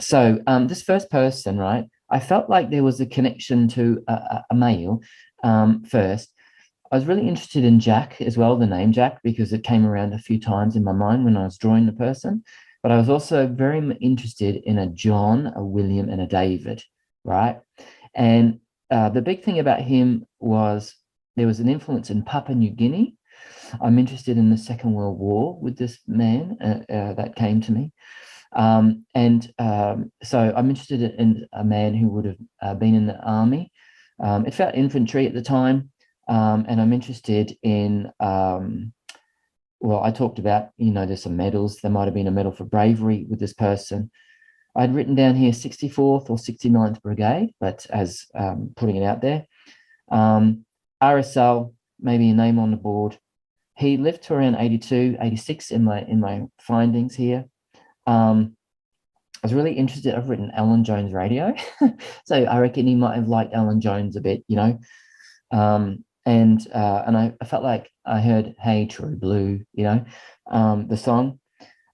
So this first person, right, I felt like there was a connection to a male first. I was really interested in Jack as well, the name Jack, because it came around a few times in my mind when I was drawing the person. But I was also very interested in a John, a William, and a David, right? And the big thing about him was there was an influence in Papua New Guinea. I'm interested in the Second World War with this man that came to me. So I'm interested in a man who would have been in the army. It felt infantry at the time. And I'm interested in, well, I talked about, there's some medals. There might have been a medal for bravery with this person. I'd written down here 64th or 69th Brigade, but as putting it out there. RSL, maybe a name on the board. He lived to around 82, 86 in my findings here. I was really interested. I've written Alan Jones radio. So I reckon he might have liked Alan Jones a bit, and I felt like I heard "Hey True Blue," the song.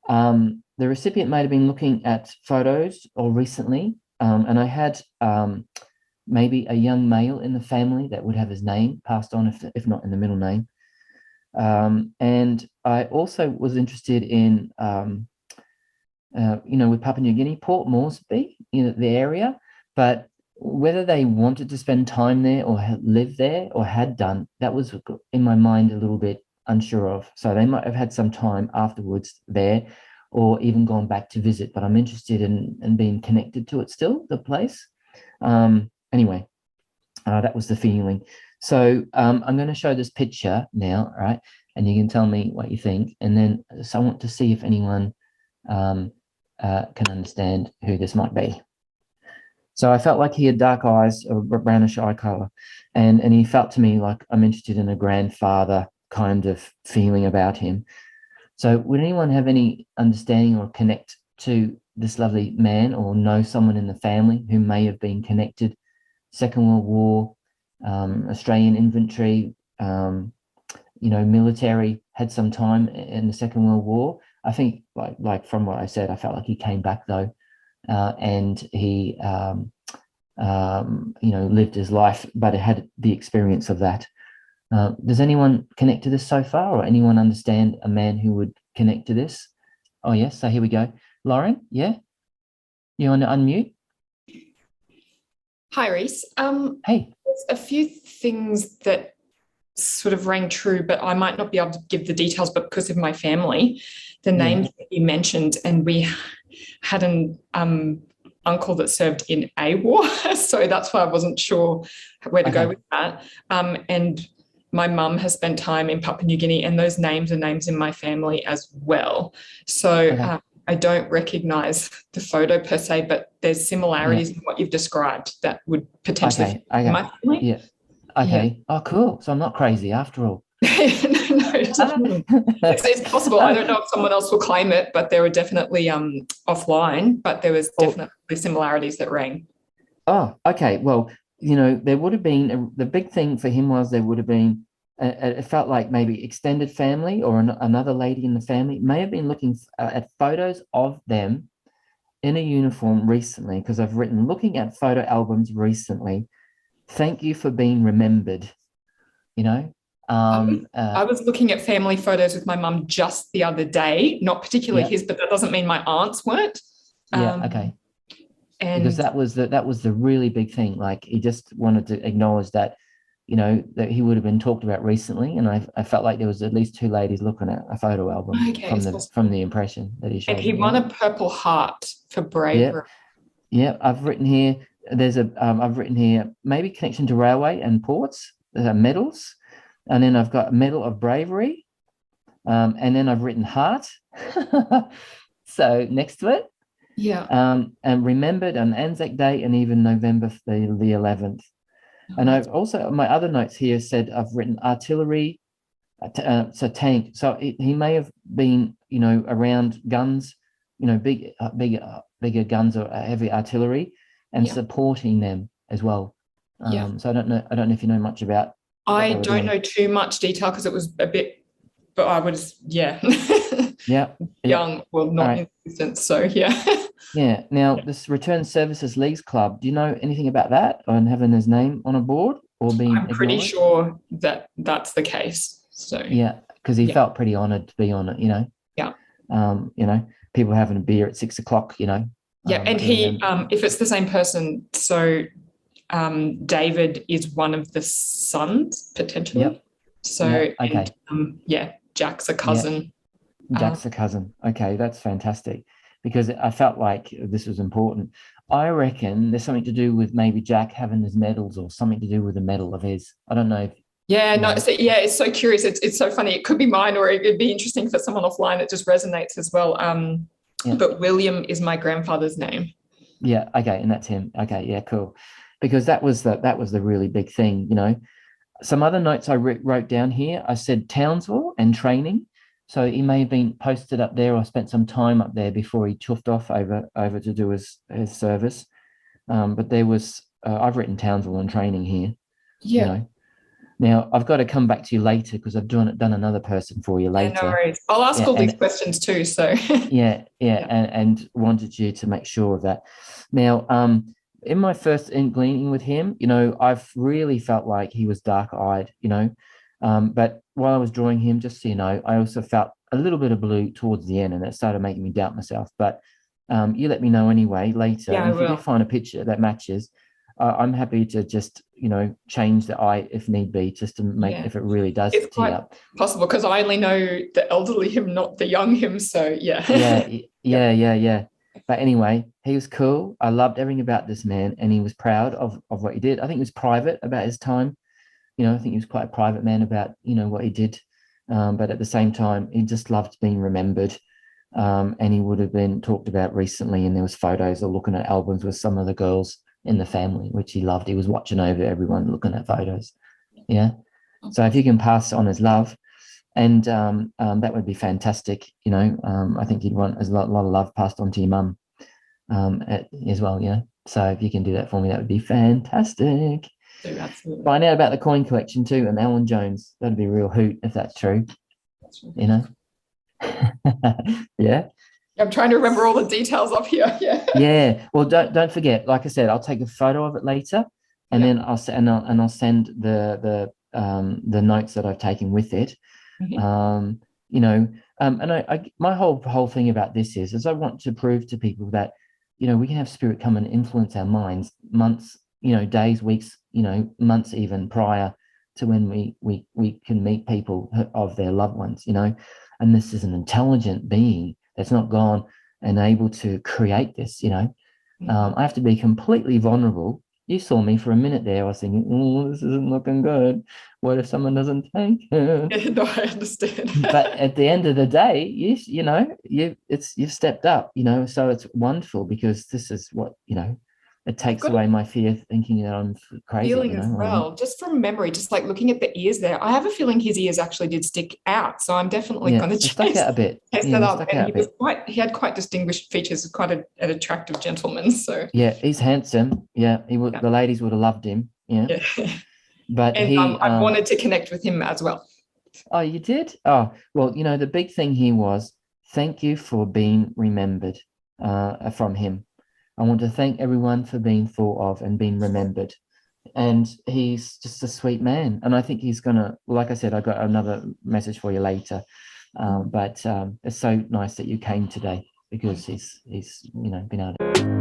The recipient might have been looking at photos or recently, and I had maybe a young male in the family that would have his name passed on, if not in the middle name. And I also was interested in, with Papua New Guinea, Port Moresby, the area, but whether they wanted to spend time there or live there or had done, that was in my mind a little bit unsure of. So they might have had some time afterwards there or even gone back to visit, but I'm interested in being connected to it still, the place. Anyway, that was the feeling. So I'm going to show this picture now, right? And you can tell me what you think. And then so I want to see if anyone can understand who this might be. So I felt like he had dark eyes, a brownish eye color, and he felt to me like I'm interested in a grandfather kind of feeling about him. So would anyone have any understanding or connect to this lovely man or know someone in the family who may have been connected? Second World War, Australian infantry, military, had some time in the Second World War. I think like from what I said, I felt like he came back though. And he, lived his life, but it had the experience of that. Does anyone connect to this so far, or anyone understand a man who would connect to this? Oh, yes. So here we go. Lauren, yeah? You want to unmute? Hi, Rhys. Hey. There's a few things that sort of rang true, but I might not be able to give the details, but because of my family, the names that you mentioned, and we had an uncle that served in a war, so that's why I wasn't sure where to go with that. And my mum has spent time in Papua New Guinea, and those names are names in my family as well. So I don't recognise the photo per se, but there's similarities in what you've described that would potentially fit my family. Yeah. Okay. Yeah. Oh, cool. So I'm not crazy after all. No, it's possible. I don't know if someone else will claim it, but there were definitely offline, but there was definitely similarities that rang. Oh, okay. Well, there would have been the big thing for him was there would have been it felt like maybe extended family or another lady in the family may have been looking at photos of them in a uniform recently, because I've written looking at photo albums recently. Thank you for being remembered. I was looking at family photos with my mum just the other day, not particularly his, but that doesn't mean my aunts weren't. Okay. And because that was the really big thing. Like he just wanted to acknowledge that, that he would have been talked about recently. And I felt like there was at least two ladies looking at a photo album from the impression that he showed. And he won a Purple Heart for bravery. Yeah. I've written here, maybe connection to railway and ports, medals. And then I've got a Medal of Bravery. And then I've written heart. So next to it. Yeah. And remembered on Anzac Day and even November the 11th. And I've also, my other notes here said I've written artillery, so tank. So he may have been, around guns, bigger guns or heavy artillery, and supporting them as well. So I don't know if you know much about. I don't know too much detail because it was a bit, but I was, young, well, not in existence. So, Yeah. Now, this Return Services Leagues Club, do you know anything about that and having his name on a board or being I'm pretty acknowledged? sure that that's the case. So, Yeah, because he yeah, felt pretty honoured to be on it, yeah. You know, people having a beer at 6 o'clock, Yeah, and to he, remember. if it's the same person, so David is one of the sons potentially. Yep. So, Yep. and Okay. yeah, Jack's a Yeah. cousin. Jack's a cousin. Okay, that's fantastic because I felt like this was important. I reckon there's something to do with maybe Jack having his medals or something to do with a medal of his. I don't know if Yeah, you no, know. so, yeah, it's so curious. It's so funny. It could be mine, or it'd be interesting for someone offline. It just resonates as well. Yeah. But William is my grandfather's name. Yeah. Okay, and that's him. Okay. Yeah. Cool. Because that was the really big thing. Some other notes I wrote down here. I said Townsville and training. So he may have been posted up there or spent some time up there before he chuffed off over to do his service. But there was I've written Townsville and training here. You Yeah, know. Now I've got to come back to you later because I've done another person for you yeah, no later. worries. I'll ask Yeah, all these and questions too. So, yeah, yeah, yeah, and wanted you to make sure of that. Now, in my first gleaning with him, I've really felt like he was dark-eyed. But while I was drawing him, just so you know, I also felt a little bit of blue towards the end, and it started making me doubt myself. But you let me know anyway later, yeah, and I if you do will. find a picture that matches, I'm happy to just change the eye if need be, just to make Yeah, if it really does it's tee quite up. possible because I only know the elderly him, not the young him. So, yeah, Yeah, yeah, yeah. But anyway, he was cool. I loved everything about this man, and he was proud of what he did. I think he was private about his time. I think he was quite a private man about what he did. But at the same time, he just loved being remembered. And he would have been talked about recently, and there was photos of looking at albums with some of the girls in the family, which he loved. He was watching over everyone looking at photos. Yeah. So if you can pass on his love, and that would be fantastic. I think you'd want a lot of love passed on to your mum as well. So if you can do that for me, that would be fantastic. do absolutely. Find out about the coin collection too, and Alan Jones. That'd be a real hoot if that's true. That's right. You know. Yeah. I'm trying to remember all the details up here. Yeah, Yeah. Well, don't forget. Like I said, I'll take a photo of it later, and yeah. then I'll send the notes that I've taken with it. Mhm. um, you know, and my whole thing about this is I want to prove to people that, we can have spirit come and influence our minds months, days, weeks, months even prior to when we can meet people of their loved ones, and this is an intelligent being that's not gone and able to create this. I have to be completely vulnerable. You saw me for a minute there. I was thinking, oh, this isn't looking good. What if someone doesn't take it? Yeah, no, I understand. But at the end of the day, you've stepped up. So it's wonderful because this is what it I've takes got a away my fear thinking that I'm crazy. feeling as Or I'm not. well, just from memory, just like looking at the ears there. I have a feeling his ears actually did stick out. So I'm definitely Yeah, going to they stuck out a bit. test Yeah, that they up. stuck And out a bit. he had quite distinguished features, quite an attractive gentleman. So, Yeah, he's handsome. Yeah, he would. yeah, The ladies would have loved him. Yeah, yeah. but And he I wanted to connect with him as well. Oh, you did? Oh, well, the big thing here was thank you for being remembered from him. I want to thank everyone for being thought of and being remembered. And he's just a sweet man. And I think he's gonna, like I said, I got another message for you later. But it's so nice that you came today because he's been able to.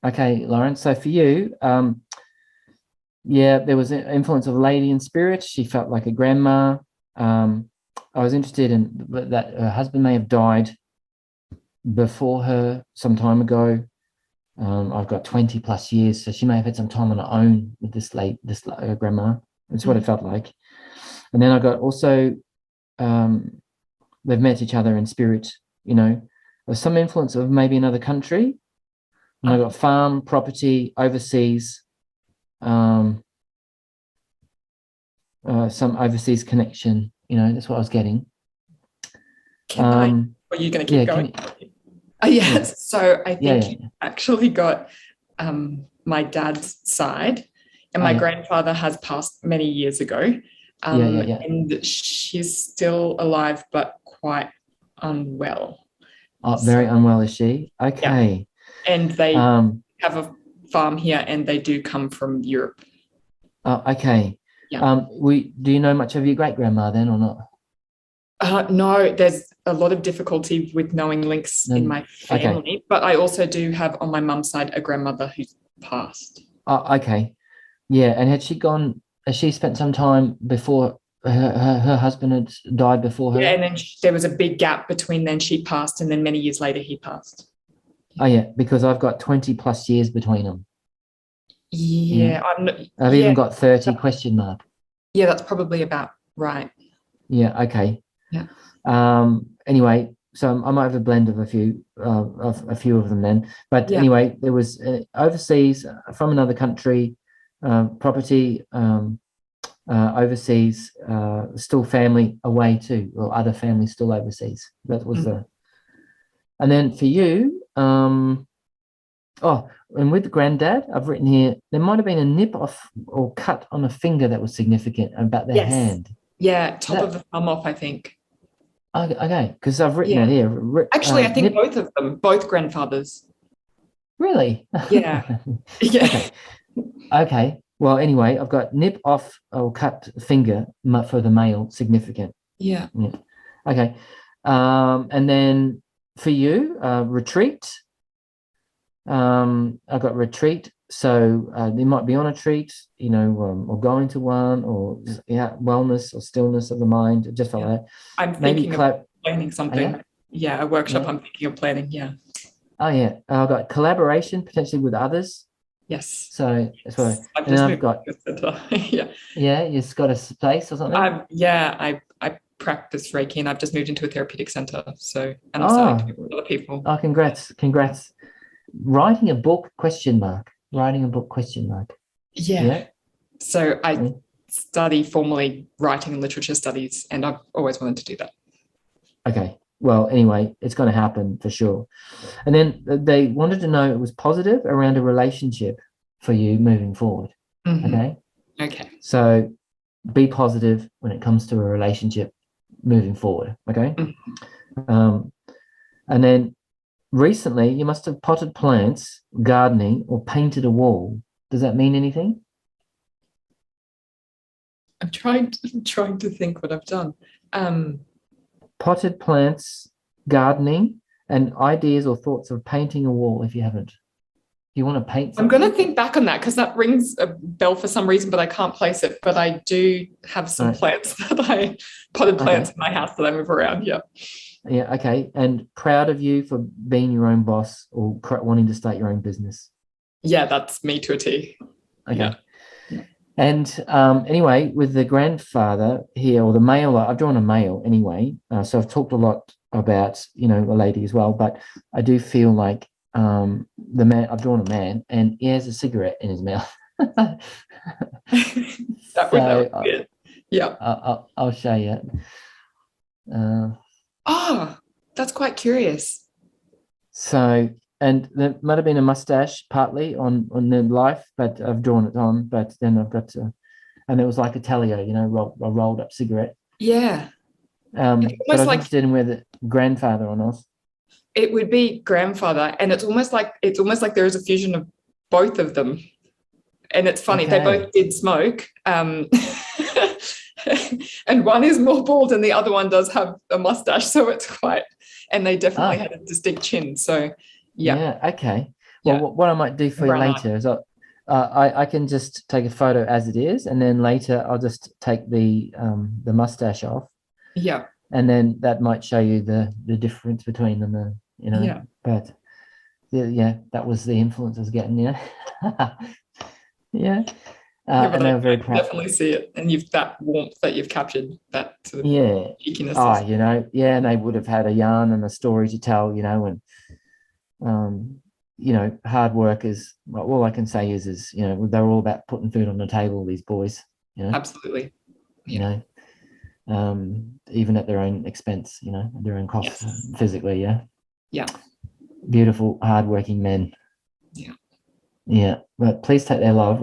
Okay, Lauren. So for you, yeah, there was an influence of a lady in spirit. She felt like a grandma. I was interested in that her husband may have died before her some time ago. I've got 20 plus years, so she may have had some time on her own with this grandma. That's what it felt like. And then I got also they've met each other in spirit you know, there's some influence of maybe another country. And I got farm, property, overseas, some overseas connection. You know, that's what I was getting. Are you going to keep going? Yes. So I think you actually got my dad's side, and my grandfather has passed many years ago. And she's still alive, but quite unwell. Very unwell, is she? Okay. Yeah. And they have a farm here, and they do come from Europe. Okay. Yeah. Do you know much of your great grandma then, or not? No, there's a lot of difficulty with knowing links in my family, but I also do have on my mum's side a grandmother who's passed. Okay. Yeah. And has she spent some time before her husband had died before her? Yeah, and then there was a big gap between then she passed, and then many years later he passed. Oh, yeah, because I've got 20 plus years between them. Yeah. I've even got 30 question mark. Yeah, that's probably about right. Yeah, okay. Yeah. Anyway, so I might have a blend of a few of them then. But anyway, there was overseas from another country, property, overseas, still family away too, or other families still overseas. That was and then for you, and with Granddad, I've written here, there might have been a nip off or cut on a finger that was significant about the hand. Yeah, top of the thumb off, I think. Okay, because I've written it here. Actually, I think both of them, both grandfathers. Really? Yeah. Yeah. Okay. Well, anyway, I've got nip off or cut finger for the male, significant. Yeah. Okay. And then for you, retreat. I've got retreat. So they might be on a retreat, or going to one, or wellness or stillness of the mind, just like that. I'm thinking of planning something. A workshop. I'm thinking of planning. Yeah. Oh yeah, I've got collaboration potentially with others. Yes. So that's what I've got. Yeah, you've got a space or something. I practice Reiki, and I've just moved into a therapeutic center. So and I'm starting to meet other people. Oh, congrats! Writing a book? Writing a book? Yeah. So I study formally writing and literature studies, and I've always wanted to do that. Okay. Well, anyway, it's going to happen for sure. And then they wanted to know it was positive around a relationship for you moving forward. Mm-hmm. Okay. So be positive when it comes to a relationship moving forward. Okay. Mm-hmm. And then recently you must have potted plants, gardening, or painted a wall. Does that mean anything? I'm trying to think what I've done. Potted plants, gardening, and ideas or thoughts of painting a wall if you haven't. Do you want to paint something? I'm going to think back on that because that rings a bell for some reason, but I can't place it. But I do have some plants potted plants in my house that I move around. Yeah. Yeah, okay. And proud of you for being your own boss or wanting to start your own business. Yeah, that's me to a T. Okay. Yeah. And anyway, with the grandfather here, or the male, I've drawn a male anyway. So I've talked a lot about, a lady as well, but I do feel like the man, I've drawn a man and he has a cigarette in his mouth. that would be good. Yeah. I'll show you. That's quite curious. So, and there might have been a mustache partly on the life, but I've drawn it on. But then I've got to, and it was like a Talio, a rolled up cigarette. Yeah. But I was interested in whether grandfather or not. It would be grandfather, and it's almost like there is a fusion of both of them. And it's funny, they both did smoke. And one is more bald and the other one does have a mustache. So it's and they definitely had a distinct chin. So, yeah. Okay. Well, what I might do for you later is I can just take a photo as it is. And then later I'll just take the mustache off. Yeah. And then that might show you the difference between them, Yeah. But, that was the influence I was getting, Yeah. And they were very I can proud. definitely see it, and you've that warmth that you've captured, that sort of Yeah. cheekiness. Oh, and they would have had a yarn and a story to tell, and hard work is, well, all I can say is, they're all about putting food on the table, these boys, Absolutely. Yeah. Even at their own expense, their own cost, Yes. physically. Yeah. Yeah. Beautiful, hardworking men. Yeah. Yeah. But please take their love.